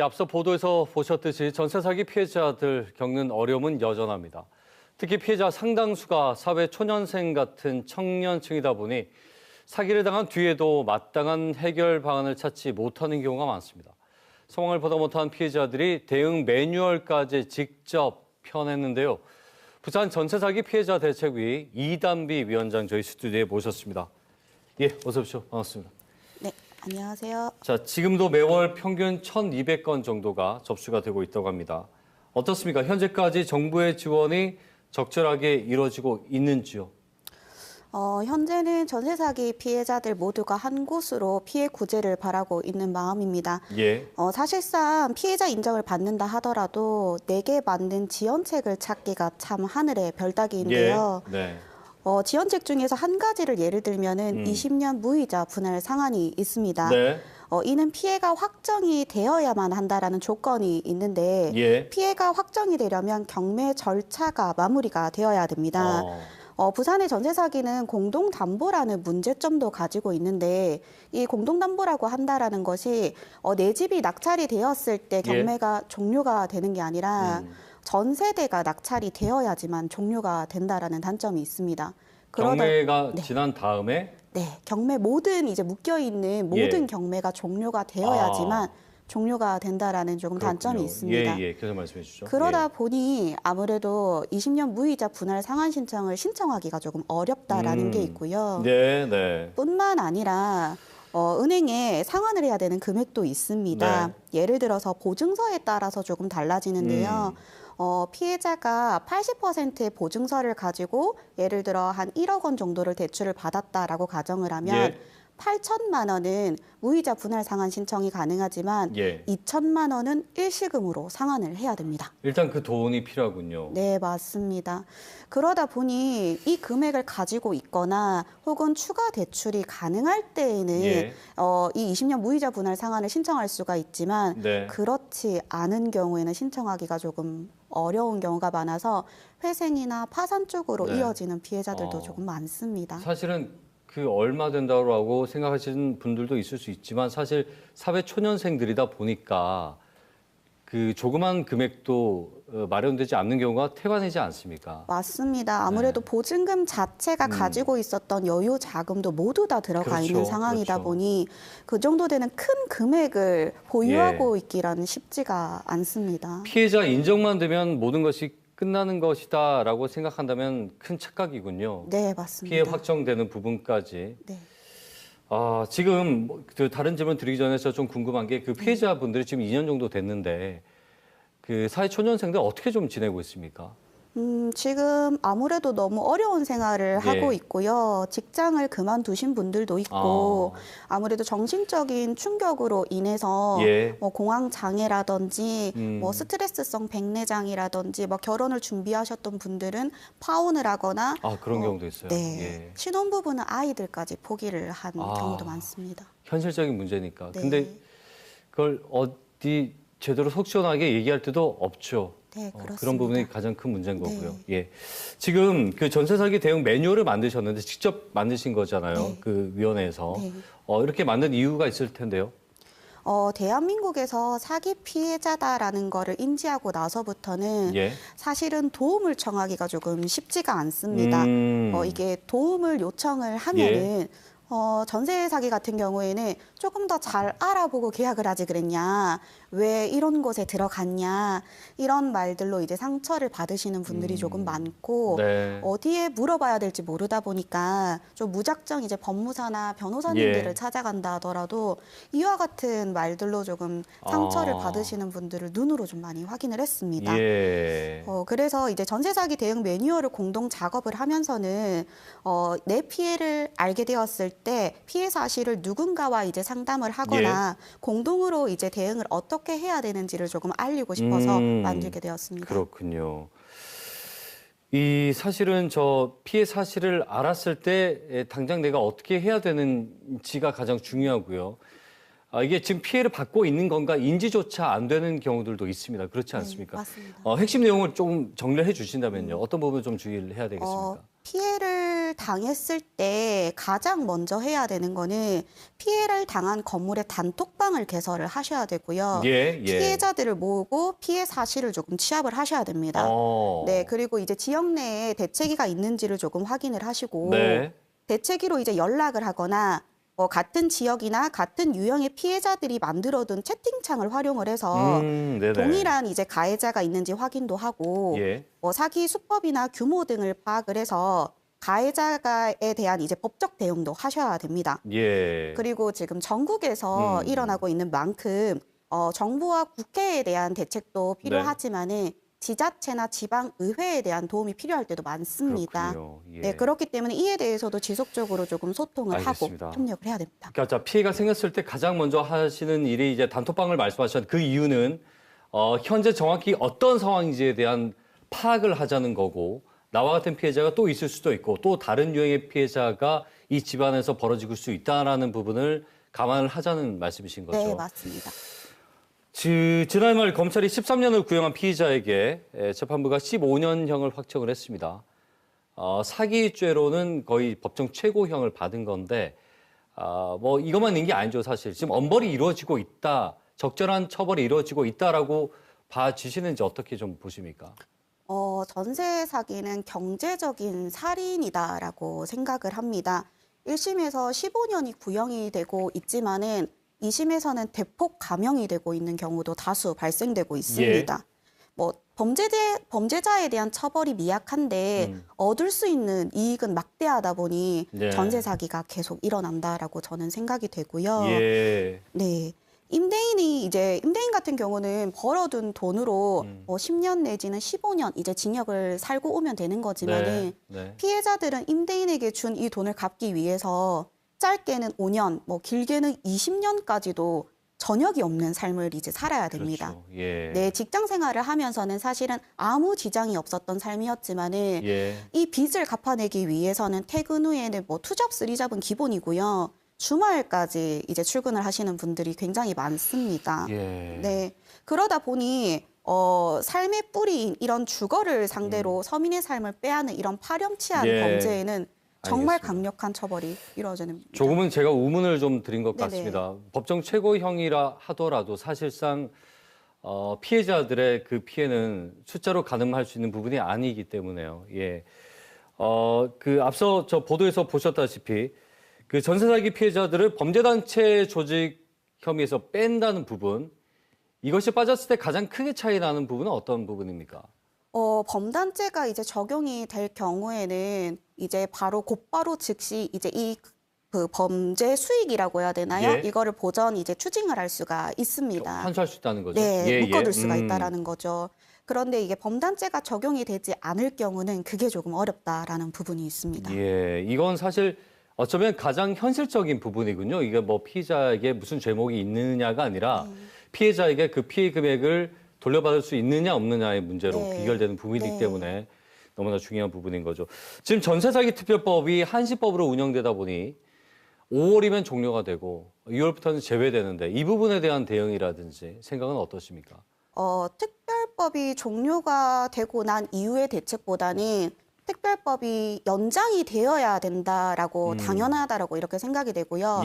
앞서 보도에서 보셨듯이 전세 사기 피해자들 겪는 어려움은 여전합니다. 특히 피해자 상당수가 사회 초년생 같은 청년층이다 보니 사기를 당한 뒤에도 마땅한 해결 방안을 찾지 못하는 경우가 많습니다. 상황을 보다 못한 피해자들이 대응 매뉴얼까지 직접 펴냈는데요. 부산 전세 사기 피해자 대책위 이단비 위원장 저희 스튜디오에 모셨습니다. 예, 어서 오십시오. 반갑습니다. 네, 안녕하세요. 자, 지금도 매월 평균 1,200건 정도가 접수가 되고 있다고 합니다. 어떻습니까? 현재까지 정부의 지원이 적절하게 이루어지고 있는지요? 현재는 전세 사기 피해자들 모두가 한 곳으로 피해 구제를 바라고 있는 마음입니다. 예. 사실상 피해자 인정을 받는다 하더라도 내게 맞는 지원책을 찾기가 참 하늘의 별따기인데요. 예. 네. 지원책 중에서 한 가지를 예를 들면은 20년 무이자 분할 상한이 있습니다. 네. 이는 피해가 확정이 되어야만 한다라는 조건이 있는데 예. 피해가 확정이 되려면 경매 절차가 마무리가 되어야 됩니다. 부산의 전세 사기는 공동담보라는 문제점도 가지고 있는데 이 공동담보라고 한다라는 것이 내 집이 낙찰이 되었을 때 경매가 종료가 되는 게 아니라 전 세대가 낙찰이 되어야지만 종료가 된다라는 단점이 있습니다. 경매가 지난 다음에 네, 경매 모든 이제 묶여 있는 모든 경매가 종료가 되어야지만 종료가 된다라는 조금 단점이 있습니다. 예, 계속 말씀해 주시죠. 그러다 보니 아무래도 20년 무이자 분할 상환 신청을 신청하기가 조금 어렵다라는 게 있고요. 네, 네. 뿐만 아니라 은행에 상환을 해야 되는 금액도 있습니다. 네. 예를 들어서 보증서에 따라서 조금 달라지는데요. 피해자가 80%의 보증서를 가지고 예를 들어 한 1억 원 정도를 대출을 받았다라고 가정을 하면 8천만 원은 무이자 분할 상환 신청이 가능하지만 2천만 원은 일시금으로 상환을 해야 됩니다. 일단 그 돈이 필요하군요. 네, 맞습니다. 그러다 보니 이 금액을 가지고 있거나 혹은 추가 대출이 가능할 때에는 이 20년 무이자 분할 상환을 신청할 수가 있지만 그렇지 않은 경우에는 신청하기가 조금 어려운 경우가 많아서 회생이나 파산 쪽으로 이어지는 피해자들도 조금 많습니다. 사실은 그 얼마 된다고 생각하시는 분들도 있을 수 있지만 사실 사회 초년생들이다 보니까 그 조그만 금액도 마련되지 않는 경우가 태반이지 않습니까? 맞습니다. 아무래도 보증금 자체가 가지고 있었던 여유 자금도 모두 다 들어가 있는 상황이다 보니 그 정도 되는 큰 금액을 보유하고 있기란 쉽지가 않습니다. 피해자 인정만 되면 모든 것이 끝나는 것이다라고 생각한다면 큰 착각이군요. 네, 맞습니다. 피해 확정되는 부분까지. 네. 지금 그 다른 질문 드리기 전에 저 좀 궁금한 게 그 피해자분들이 지금 2년 정도 됐는데 그 사회 초년생들 어떻게 좀 지내고 있습니까? 지금 아무래도 너무 어려운 생활을 하고 있고요. 직장을 그만두신 분들도 있고 아무래도 정신적인 충격으로 인해서 뭐 공황 장애라든지 뭐 스트레스성 백내장이라든지 뭐 결혼을 준비하셨던 분들은 파혼을 하거나 그런 경우도 있어요. 네. 신혼부부는 아이들까지 포기를 한 경우도 많습니다. 현실적인 문제니까. 근데 그걸 어디 제대로 속 시원하게 얘기할 때도 없죠. 네, 그렇습니다. 그런 부분이 가장 큰 문제인 거고요. 지금 그 전세 사기 대응 매뉴얼을 만드셨는데 직접 만드신 거잖아요. 그 위원회에서. 이렇게 만든 이유가 있을 텐데요. 대한민국에서 사기 피해자다라는 거를 인지하고 나서부터는 사실은 도움을 청하기가 조금 쉽지가 않습니다. 이게 도움을 요청을 하면은 전세 사기 같은 경우에는 조금 더 잘 알아보고 계약을 하지 그랬냐, 왜 이런 곳에 들어갔냐, 이런 말들로 이제 상처를 받으시는 분들이 조금 많고 어디에 물어봐야 될지 모르다 보니까 좀 무작정 이제 법무사나 변호사님들을 찾아간다 하더라도 이와 같은 말들로 조금 상처를 받으시는 분들을 눈으로 좀 많이 확인을 했습니다. 그래서 이제 전세 사기 대응 매뉴얼을 공동 작업을 하면서는 내 피해를 알게 되었을 때 피해 사실을 누군가와 이제 상담을 하거나 공동으로 이제 대응을 어떻게 해야 되는지를 조금 알리고 싶어서 만들게 되었습니다. 그렇군요. 사실은 저 피해 사실을 알았을 때 당장 내가 어떻게 해야 되는지가 가장 중요하고요. 이게 지금 피해를 받고 있는 건가 인지조차 안 되는 경우들도 있습니다. 그렇지 않습니까? 맞습니다. 핵심 내용을 좀 정리해 주신다면요. 어떤 부분 좀 주의를 해야 되겠습니까? 피해를 피해를 당했을 때 가장 먼저 해야 되는 거는 피해를 당한 건물의 단톡방을 개설을 하셔야 되고요. 피해자들을 모으고 피해 사실을 조금 취합을 하셔야 됩니다. 네, 그리고 이제 지역 내에 대책위가 있는지를 조금 확인을 하시고 대책위로 이제 연락을 하거나 같은 지역이나 같은 유형의 피해자들이 만들어둔 채팅창을 활용을 해서 동일한 이제 가해자가 있는지 확인도 하고 사기 수법이나 규모 등을 파악을 해서 가해자에 대한 이제 법적 대응도 하셔야 됩니다. 그리고 지금 전국에서 일어나고 있는 만큼 정부와 국회에 대한 대책도 필요하지만은 지자체나 지방의회에 대한 도움이 필요할 때도 많습니다. 네, 그렇기 때문에 이에 대해서도 지속적으로 조금 소통을 하고 협력을 해야 됩니다. 그러니까 피해가 생겼을 때 가장 먼저 하시는 일이 이제 단톡방을 말씀하셨는데 그 이유는 현재 정확히 어떤 상황인지에 대한 파악을 하자는 거고 나와 같은 피해자가 또 있을 수도 있고 또 다른 유형의 피해자가 이 집안에서 벌어질 수 있다는 부분을 감안을 하자는 말씀이신 거죠? 네, 맞습니다. 지난해 말 검찰이 13년을 구형한 피의자에게 재판부가 15년형을 확정을 했습니다. 사기죄로는 거의 법정 최고형을 받은 건데 뭐 이것만 있는 게 아니죠, 사실. 지금 엄벌이 이루어지고 있다, 적절한 처벌이 이루어지고 있다라고 봐주시는지 어떻게 좀 보십니까? 전세 사기는 경제적인 살인이다라고 생각을 합니다. 1심에서 15년이 구형이 되고 있지만은 2심에서는 대폭 감형이 되고 있는 경우도 다수 발생되고 있습니다. 뭐 범죄자에 대한 처벌이 미약한데 얻을 수 있는 이익은 막대하다 보니 전세 사기가 계속 일어난다라고 저는 생각이 되고요. 네. 임대인 같은 경우는 벌어둔 돈으로 10년 내지는 15년 이제 징역을 살고 오면 되는 거지만은 피해자들은 임대인에게 준 이 돈을 갚기 위해서 짧게는 5년, 뭐 길게는 20년까지도 전역이 없는 삶을 이제 살아야 됩니다. 네, 직장 생활을 하면서는 사실은 아무 지장이 없었던 삶이었지만은 이 빚을 갚아내기 위해서는 퇴근 후에는 뭐 투잡, 쓰리잡은 기본이고요. 주말까지 이제 출근을 하시는 분들이 굉장히 많습니다. 네, 그러다 보니 삶의 뿌리인 이런 주거를 상대로 서민의 삶을 빼앗는 이런 파렴치한 범죄에는 정말 강력한 처벌이 이루어지는. 조금은 제가 우문을 좀 드린 것 같습니다. 법정 최고형이라 하더라도 사실상 피해자들의 그 피해는 숫자로 가늠할 수 있는 부분이 아니기 때문에요. 그 앞서 저 보도에서 보셨다시피 그 전세 사기 피해자들을 범죄단체 조직 혐의에서 뺀다는 부분, 이것이 빠졌을 때 가장 크게 차이 나는 부분은 어떤 부분입니까? 범단죄가 이제 적용이 될 경우에는 이제 곧바로 즉시 이제 그 범죄 수익이라고 해야 되나요? 이거를 보전 이제 추징을 할 수가 있습니다. 환수할 수 있다는 거죠? 네, 묶어둘 수가 있다라는 거죠. 그런데 이게 범단죄가 적용이 되지 않을 경우는 그게 조금 어렵다라는 부분이 있습니다. 이건 사실 어쩌면 가장 현실적인 부분이군요. 이게 뭐 피해자에게 무슨 죄목이 있느냐가 아니라 피해자에게 그 피해 금액을 돌려받을 수 있느냐 없느냐의 문제로 비결되는 부분이기 때문에 너무나 중요한 부분인 거죠. 지금 전세사기 특별법이 한시법으로 운영되다 보니 5월이면 종료가 되고 6월부터는 제외되는데 이 부분에 대한 대응이라든지 생각은 어떠십니까? 특별법이 종료가 되고 난 이후의 대책보다는 특별법이 연장이 되어야 된다라고 당연하다라고 이렇게 생각이 되고요.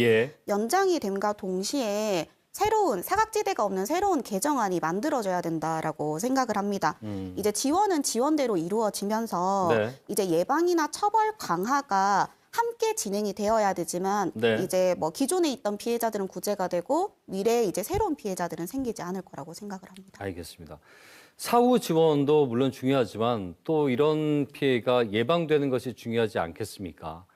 연장이 됨과 동시에 새로운 사각지대가 없는 새로운 개정안이 만들어져야 된다라고 생각을 합니다. 이제 지원은 지원대로 이루어지면서 이제 예방이나 처벌 강화가 함께 진행이 되어야 되지만 이제 뭐 기존에 있던 피해자들은 구제가 되고 미래에 이제 새로운 피해자들은 생기지 않을 거라고 생각을 합니다. 알겠습니다. 사후 지원도 물론 중요하지만 또 이런 피해가 예방되는 것이 중요하지 않겠습니까?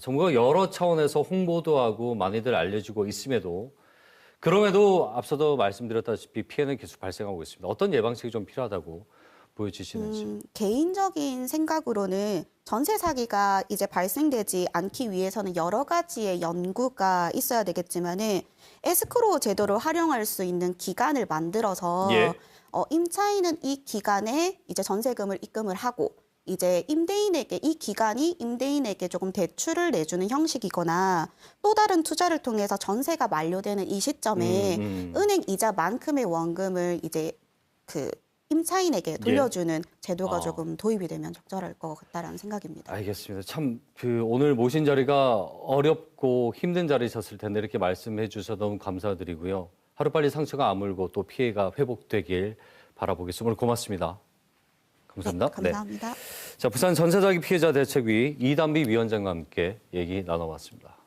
정부가 여러 차원에서 홍보도 하고 많이들 알려주고 있음에도 그럼에도 앞서도 말씀드렸다시피 피해는 계속 발생하고 있습니다. 어떤 예방책이 좀 필요하다고 보여지시는지. 개인적인 생각으로는 전세 사기가 이제 발생되지 않기 위해서는 여러 가지의 연구가 있어야 되겠지만은 에스크로우 제도를 활용할 수 있는 기간을 만들어서 임차인은 이 기간에 이제 전세금을 입금을 하고 이제 임대인에게 이 기간이 임대인에게 조금 대출을 내주는 형식이거나 또 다른 투자를 통해서 전세가 만료되는 이 시점에 은행 이자만큼의 원금을 이제 그 임차인에게 돌려주는 제도가 조금 도입이 되면 적절할 것 같다라는 생각입니다. 알겠습니다. 참 오늘 모신 자리가 어렵고 힘든 자리셨을 텐데 이렇게 말씀해 주셔서 너무 감사드리고요. 하루빨리 상처가 아물고 또 피해가 회복되길 바라보겠습니다. 오늘 고맙습니다. 감사합니다. 네, 감사합니다. 자, 부산 전세 사기 피해자 대책위 이단비 위원장과 함께 얘기 나눠봤습니다.